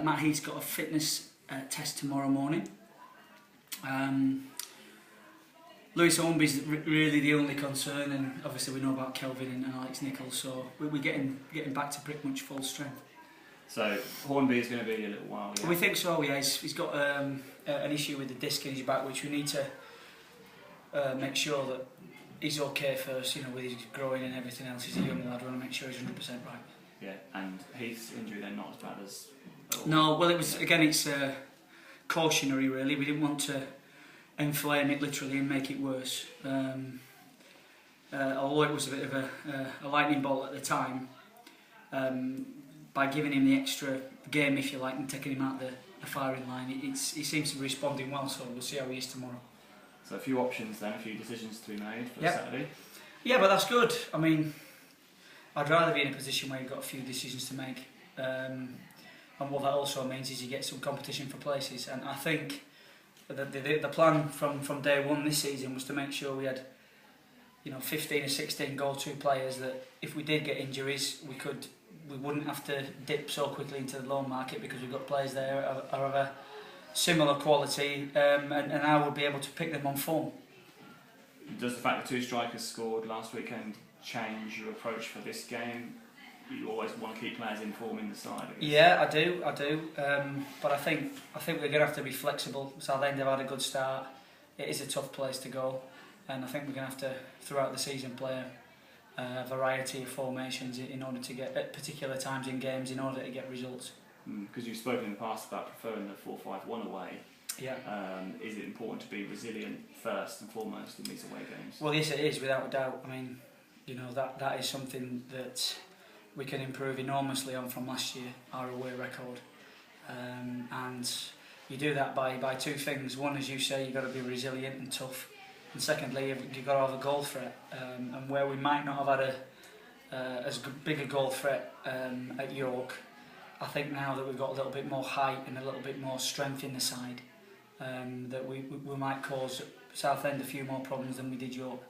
Matt Heath's got a fitness test tomorrow morning. Lewis Hornby's really the only concern, and obviously we know about Kelvin and Alex Nichols, so we're getting back to pretty much full strength. So Hornby is going to be a little while. Yeah. We think so. Yeah, he's got an issue with the disc in his back, which we need to make sure that he's okay first. You know, with his growing and everything else, he's a young lad. We want to make sure he's 100% right. Yeah, and Heath's injury then not as bad as. No, well, it's cautionary really. We didn't want to inflame it literally and make it worse. Although it was a bit of a lightning bolt at the time, by giving him the extra game, if you like, and taking him out the firing line, he seems to be responding well, so we'll see how he is tomorrow. So a few options then, a few decisions to be made for Saturday. Yeah, but that's good. I mean, I'd rather be in a position where you've got a few decisions to make. And what that also means is you get some competition for places, and I think the plan from day one this season was to make sure we had 15 or 16 go-to players that if we did get injuries we wouldn't have to dip so quickly into the loan market, because we've got players there are of a similar quality, and I would be able to pick them on form. Does the fact that 2 strikers scored last weekend change your approach for this game? You always want to keep players in form in the side, I guess. Yeah, I do. But I think we're going to have to be flexible. Southend have had a good start. It is a tough place to go, and I think we're going to have to, throughout the season, play a variety of formations in order to get, at particular times in games, in order to get results. Because you've spoken in the past about preferring the 4-5-1 away. Yeah. Is it important to be resilient first and foremost in these away games? Well, yes, it is, without a doubt. I mean, that is something that we can improve enormously on from last year, our away record. And you do that by 2 things. One, as you say, you've got to be resilient and tough. And secondly, you've got to have a goal threat. And where we might not have had as big a goal threat at York, I think now that we've got a little bit more height and a little bit more strength in the side, that we might cause Southend a few more problems than we did York.